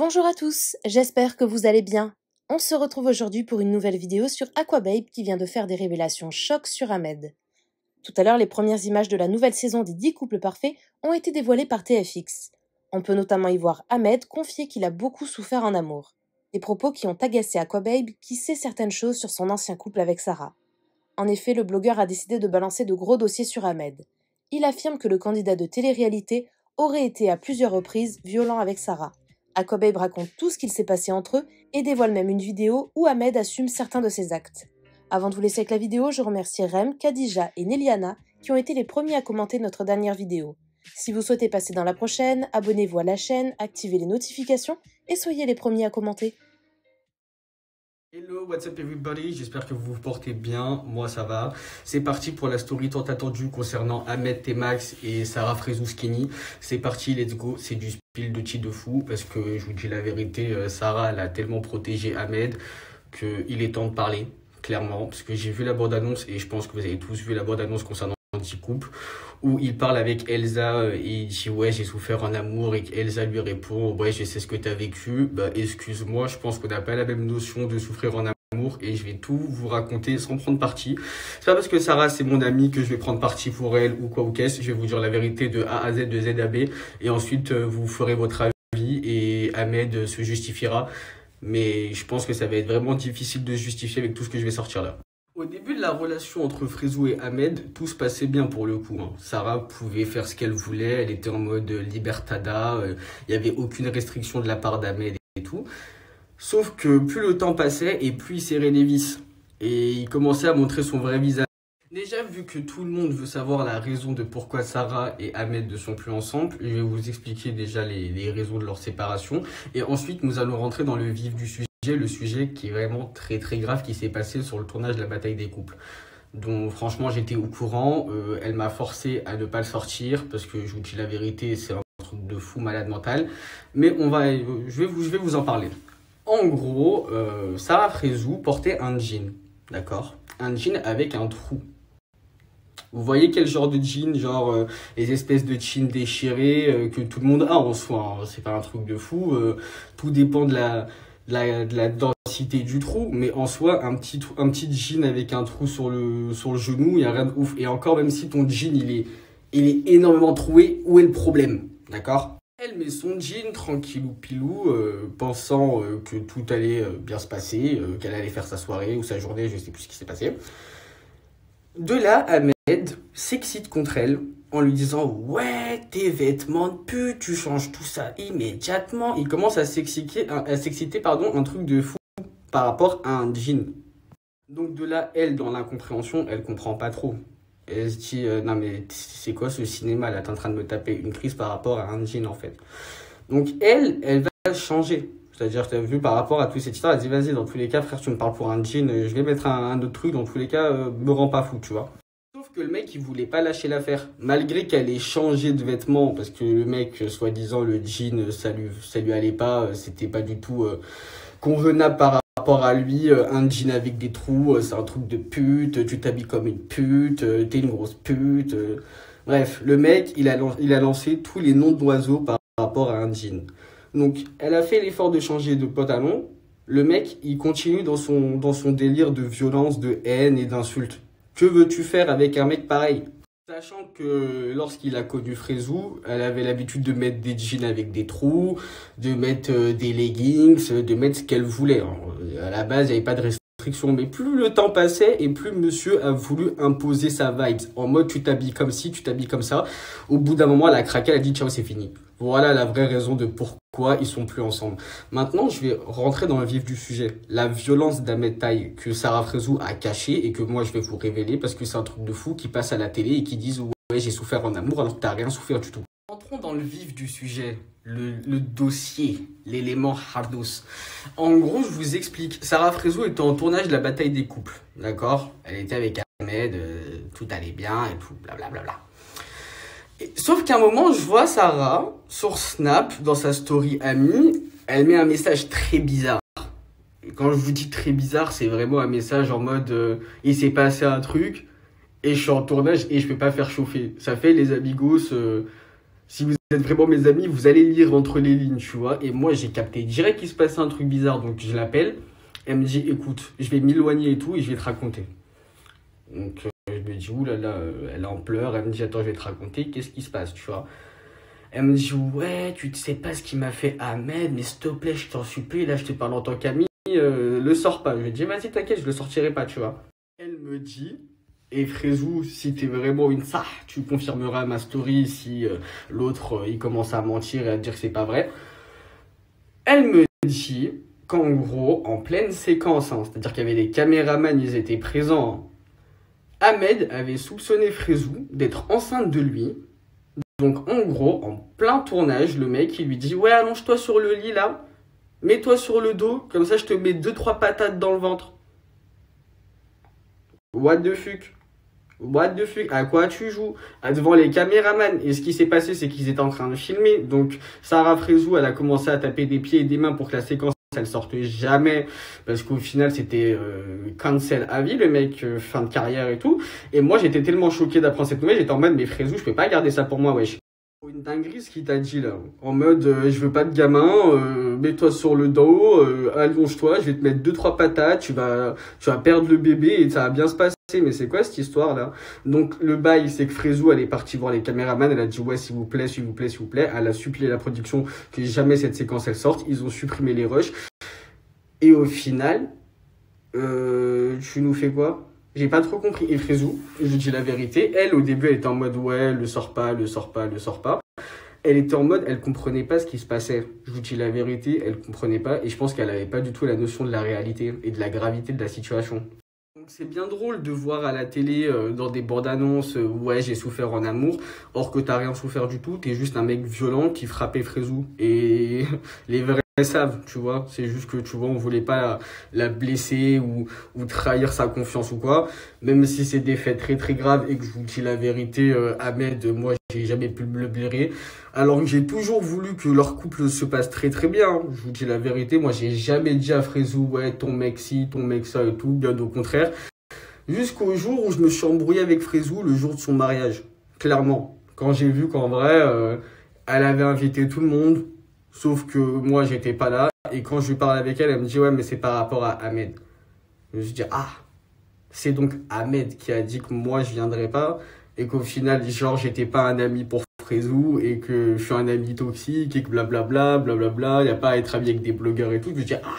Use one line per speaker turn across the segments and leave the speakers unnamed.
Bonjour à tous, j'espère que vous allez bien. On se retrouve aujourd'hui pour une nouvelle vidéo sur Aquababe qui vient de faire des révélations chocs sur Ahmed. Tout à l'heure, les premières images de la nouvelle saison des 10 couples parfaits ont été dévoilées par TFX. On peut notamment y voir Ahmed confier qu'il a beaucoup souffert en amour. Des propos qui ont agacé Aquababe qui sait certaines choses sur son ancien couple avec Sarah. En effet, le blogueur a décidé de balancer de gros dossiers sur Ahmed. Il affirme que le candidat de télé-réalité aurait été à plusieurs reprises violent avec Sarah. Aquababe raconte tout ce qu'il s'est passé entre eux et dévoile même une vidéo où Ahmed assume certains de ses actes. Avant de vous laisser avec la vidéo, je remercie Rem, Khadija et Neliana qui ont été les premiers à commenter notre dernière vidéo. Si vous souhaitez passer dans la prochaine, abonnez-vous à la chaîne, activez les notifications et soyez les premiers à commenter.
Hello, what's up everybody, j'espère que vous vous portez bien, moi ça va. C'est parti pour la story tant attendue concernant Ahmed Tmax et Sarah Frezou-Skinny. C'est parti, let's go, c'est du spill de chi de fou parce que je vous dis la vérité, Sarah elle a tellement protégé Ahmed qu'il est temps de parler, clairement. Parce que j'ai vu la bande-annonce et je pense que vous avez tous vu la bande-annonce concernant un petit couple où il parle avec Elsa et il dit ouais j'ai souffert en amour et Elsa lui répond ouais je sais ce que tu as vécu. Bah excuse-moi, je pense qu'on n'a pas la même notion de souffrir en amour et je vais tout vous raconter sans prendre parti. C'est pas parce que Sarah c'est mon amie que je vais prendre parti pour elle ou quoi ou qu'est-ce. Je vais vous dire la vérité de A à Z, de Z à B et ensuite vous ferez votre avis et Ahmed se justifiera. Mais je pense que ça va être vraiment difficile de justifier avec tout ce que je vais sortir là. Au début de la relation entre Frezou et Ahmed, tout se passait bien pour le coup. Sarah pouvait faire ce qu'elle voulait, elle était en mode libertada, il n'y avait aucune restriction de la part d'Ahmed et tout. Sauf que plus le temps passait et plus il serrait les vis. Et il commençait à montrer son vrai visage. Déjà, vu que tout le monde veut savoir la raison de pourquoi Sarah et Ahmed ne sont plus ensemble, je vais vous expliquer déjà les raisons de leur séparation. Et ensuite, nous allons rentrer dans le vif du sujet. Le sujet qui est vraiment très très grave qui s'est passé sur le tournage de la bataille des couples. Donc franchement j'étais au courant, elle m'a forcé à ne pas le sortir parce que je vous dis la vérité, c'est un truc de fou malade mental. Mais je vais vous en parler. En gros, Sarah Frezou portait un jean, d'accord? Un jean avec un trou. Vous voyez quel genre de jean, genre les espèces de jeans déchirés que tout le monde a en soi, hein. C'est pas un truc de fou, tout dépend de la densité du trou, mais en soi, un petit jean avec un trou sur le genou, il n'y a rien de ouf. Et encore, même si ton jean, il est énormément troué, où est le problème? D'accord? Elle met son jean tranquillou pilou, pensant que tout allait bien se passer, qu'elle allait faire sa soirée ou sa journée, je sais plus ce qui s'est passé. De là, Ahmed s'excite contre elle en lui disant « Ouais, tes vêtements de pute, tu changes tout ça immédiatement. » Il commence à s'exciter, un truc de fou par rapport à un jean. Donc de là, elle, dans l'incompréhension, elle comprend pas trop. Elle se dit « Non mais c'est quoi ce cinéma là? T'es en train de me taper une crise par rapport à un jean en fait. » Donc elle va changer. C'est-à-dire, tu as vu par rapport à toute cette histoire, elle dit, vas-y, dans tous les cas, frère, tu me parles pour un jean, je vais mettre un autre truc, dans tous les cas, me rends pas fou, tu vois. Sauf que le mec, il voulait pas lâcher l'affaire. Malgré qu'elle ait changé de vêtements, parce que le mec, soi-disant, le jean, ça lui allait pas, c'était pas du tout convenable par rapport à lui. Un jean avec des trous, c'est un truc de pute, tu t'habilles comme une pute, t'es une grosse pute. Bref, le mec, il a lancé tous les noms d'oiseaux par rapport à un jean. Donc, elle a fait l'effort de changer de pantalon. Le mec, il continue dans son délire de violence, de haine et d'insultes. Que veux-tu faire avec un mec pareil? Sachant que lorsqu'il a connu Frezou, elle avait l'habitude de mettre des jeans avec des trous, de mettre des leggings, de mettre ce qu'elle voulait. À la base, il n'y avait pas de restriction. Mais plus le temps passait et plus monsieur a voulu imposer sa vibe. En mode, tu t'habilles comme ci, tu t'habilles comme ça. Au bout d'un moment, elle a craqué, elle a dit, ciao, c'est fini. Voilà la vraie raison de pourquoi ils sont plus ensemble. Maintenant, je vais rentrer dans le vif du sujet. La violence d'Ahmed Taï que Sarah Frezou a cachée et que moi je vais vous révéler parce que c'est un truc de fou qui passe à la télé et qui disent ouais j'ai souffert en amour alors que t'as rien souffert du tout. Entrons dans le vif du sujet, le dossier, l'élément hardos. En gros, je vous explique. Sarah Frezou était en tournage de la bataille des couples, d'accord? Elle était avec Ahmed, tout allait bien et tout, blablabla. Sauf qu'à un moment, je vois Sarah sur Snap, dans sa story amie, elle met un message très bizarre. Et quand je vous dis très bizarre, c'est vraiment un message en mode il s'est passé un truc et je suis en tournage et je peux pas faire chauffer. Ça fait les amigos, Si vous êtes vraiment mes amis, vous allez lire entre les lignes, tu vois. Et moi, j'ai capté direct qu'il se passait un truc bizarre, donc je l'appelle. Elle me dit, écoute, je vais m'éloigner et tout, et je vais te raconter. Donc, je me dis, oulala, elle est en pleurs. Elle me dit, attends, je vais te raconter, qu'est-ce qui se passe, tu vois. Elle me dit, ouais, tu ne sais pas ce qu'il m'a fait Ahmed, mais s'il te plaît, je t'en supplie, là, je te parle en tant qu'ami, le sors pas. Je lui dis, vas-y, t'inquiète, je le sortirai pas, tu vois. Elle me dit, et Frezou, si t'es vraiment une ça, tu confirmeras ma story si l'autre, il commence à mentir et à dire que c'est pas vrai. Elle me dit qu'en gros, en pleine séquence, hein, c'est-à-dire qu'il y avait des caméramans, ils étaient présents, Ahmed avait soupçonné Frezou d'être enceinte de lui. Donc en gros, en plein tournage, le mec, il lui dit « Ouais, allonge-toi sur le lit là, mets-toi sur le dos, comme ça je te mets 2-3 patates dans le ventre. » What the fuck? What the fuck? À quoi tu joues? Devant les caméramans. Et ce qui s'est passé, c'est qu'ils étaient en train de filmer. Donc Sarah Frezou, elle a commencé à taper des pieds et des mains pour que la séquence elle sorte jamais, parce qu'au final c'était cancel à vie, le mec, fin de carrière et tout. Et moi j'étais tellement choqué d'apprendre cette nouvelle, j'étais en mode mais Frezou, je peux pas garder ça pour moi, wesh. Une dinguerie ce qu'il t'a dit là, en mode je veux pas de gamin, mets-toi sur le dos, allonge-toi, je vais te mettre 2-3 patates, tu vas perdre le bébé et ça va bien se passer. Mais c'est quoi cette histoire là? Donc le bail, c'est que Frezou, elle est partie voir les caméramans, elle a dit ouais, s'il vous plaît, s'il vous plaît, s'il vous plaît. Elle a supplié la production que jamais cette séquence elle sorte. Ils ont supprimé les rushs. Et au final, tu nous fais quoi? J'ai pas trop compris. Et Frezou, je dis la vérité, elle au début elle était en mode ouais, le sors pas, le sors pas, le sors pas. Elle était en mode, elle comprenait pas ce qui se passait. Je vous dis la vérité, elle comprenait pas. Et je pense qu'elle avait pas du tout la notion de la réalité et de la gravité de la situation. C'est bien drôle de voir à la télé, dans des bandes annonces, ouais, j'ai souffert en amour, or que t'as rien souffert du tout, t'es juste un mec violent qui frappait Frezou. Et les vrais savent, tu vois, c'est juste que, tu vois, on voulait pas la blesser ou trahir sa confiance ou quoi, même si c'est des faits très très graves et que je vous dis la vérité, Ahmed, moi, j'ai jamais pu me le blairer, alors que j'ai toujours voulu que leur couple se passe très très bien, hein. Je vous dis la vérité, moi, j'ai jamais dit à Frezou, ouais, ton mec ci, ton mec ça et tout, bien au contraire. Jusqu'au jour où je me suis embrouillé avec Frezou le jour de son mariage. Clairement. Quand j'ai vu qu'en vrai, elle avait invité tout le monde, sauf que moi, j'étais pas là. Et quand je lui parle avec elle, elle me dit, ouais, mais c'est par rapport à Ahmed. Je me suis dit, ah, c'est donc Ahmed qui a dit que moi, je viendrais pas. Et qu'au final, genre, j'étais pas un ami pour Frezou et que je suis un ami toxique et que blablabla, blablabla, y a pas à être ami avec des blogueurs et tout. Je me dis, ah,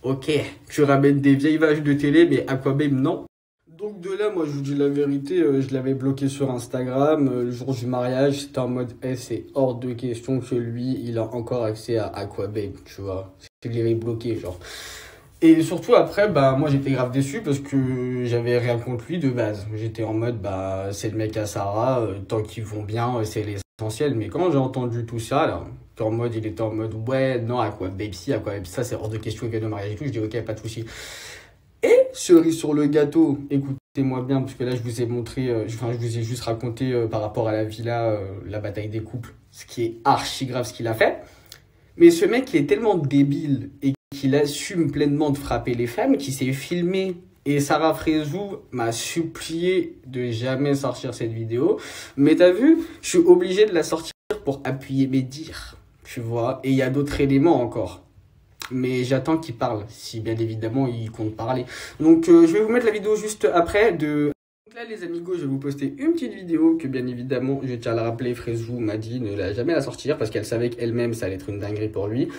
ok, tu ramènes des vieilles vaches de télé, mais Aquababe, non. Donc de là, moi, je vous dis la vérité, je l'avais bloqué sur Instagram. Le jour du mariage, c'était en mode, c'est hors de question que lui, il a encore accès à Aquababe, tu vois. Je l'avais bloqué, genre. Et surtout après, bah moi j'étais grave déçu parce que j'avais rien contre lui de base. J'étais en mode, bah c'est le mec à Sarah, tant qu'ils vont bien, c'est l'essentiel. Mais quand j'ai entendu tout ça, là, en mode, il était en mode, ouais, non, Aquababe si, Aquababe ça, c'est hors de question, il vient de mariage et tout. Je dis, ok, pas de souci. Et cerise sur le gâteau, écoutez-moi bien, parce que là je vous ai montré, je vous ai juste raconté par rapport à la villa, la bataille des couples, ce qui est archi grave ce qu'il a fait. Mais ce mec qui est tellement débile et qu'il assume pleinement de frapper les femmes, qui s'est filmé. Et Sarah Frezou m'a supplié de jamais sortir cette vidéo. Mais t'as vu, je suis obligé de la sortir pour appuyer mes dires, tu vois. Et il y a d'autres éléments encore. Mais j'attends qu'il parle, si bien évidemment il compte parler. Donc je vais vous mettre la vidéo juste après de... Donc là les amigos, je vais vous poster une petite vidéo que bien évidemment, je tiens à la rappeler, Frezou m'a dit ne la jamais la sortir parce qu'elle savait qu'elle-même ça allait être une dinguerie pour lui.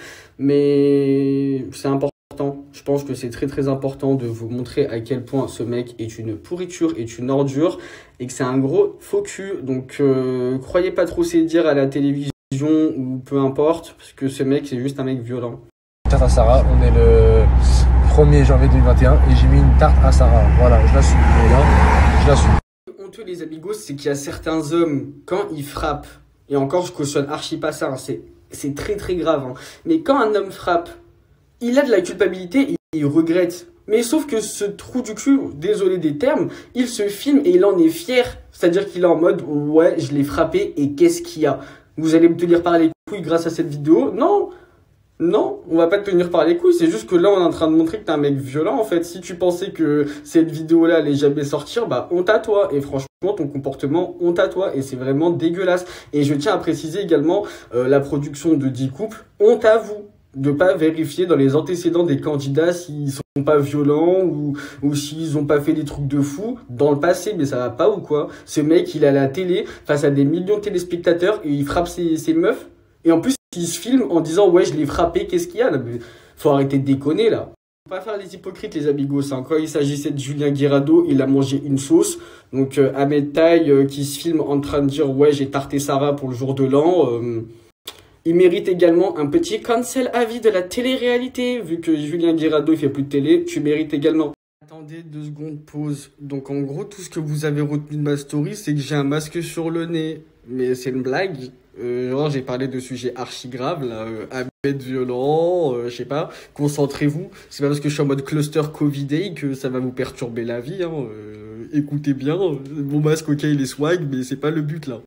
Mais c'est important, je pense que c'est très très important de vous montrer à quel point ce mec est une pourriture, est une ordure et que c'est un gros faux cul. Donc croyez pas trop ses dires à la télévision ou peu importe, parce que ce mec c'est juste un mec violent.
Tarte à Sarah, on est le 1er janvier 2021 et j'ai mis une tarte à Sarah. Voilà, je l'assume. Là, je l'assume.
Honteux les amigos, c'est qu'il y a certains hommes, quand ils frappent, et encore je cautionne archi pas ça, hein, c'est très très grave, hein, mais quand un homme frappe, il a de la culpabilité et il regrette. Mais sauf que ce trou du cul, désolé des termes, il se filme et il en est fier. C'est-à-dire qu'il est en mode, ouais, je l'ai frappé et qu'est-ce qu'il y a? Vous allez me tenir par les couilles grâce à cette vidéo? Non! Non, on va pas te tenir par les couilles, c'est juste que là on est en train de montrer que t'es un mec violent en fait. Si tu pensais que cette vidéo-là allait jamais sortir, bah honte à toi. Et franchement, ton comportement, honte à toi. Et c'est vraiment dégueulasse. Et je tiens à préciser également la production de 10 couples, honte à vous de pas vérifier dans les antécédents des candidats s'ils sont pas violents ou s'ils ont pas fait des trucs de fou dans le passé. Mais ça va pas ou quoi? Ce mec, il est à la télé face à des millions de téléspectateurs et il frappe ses meufs. Et en plus, il se filme en disant ouais, je l'ai frappé, qu'est-ce qu'il y a là? Mais faut arrêter de déconner là. Faut pas faire les hypocrites les amigos, hein. Quand il s'agissait de Julien Guirado, il a mangé une sauce. Donc Ahmed Taï qui se filme en train de dire ouais, j'ai tarté Sarah pour le jour de l'an. Il mérite également un petit cancel avis de la télé-réalité. Vu que Julien Guirado il fait plus de télé, tu mérites également. Attendez 2 secondes, pause. Donc en gros, tout ce que vous avez retenu de ma story, c'est que j'ai un masque sur le nez. Mais c'est une blague. Genre, j'ai parlé de sujets archi graves, là, Ahmed violent, je sais pas, concentrez-vous. C'est pas parce que je suis en mode cluster Covid que ça va vous perturber la vie, hein. Écoutez bien, mon masque, ok, il est swag, mais c'est pas le but, là.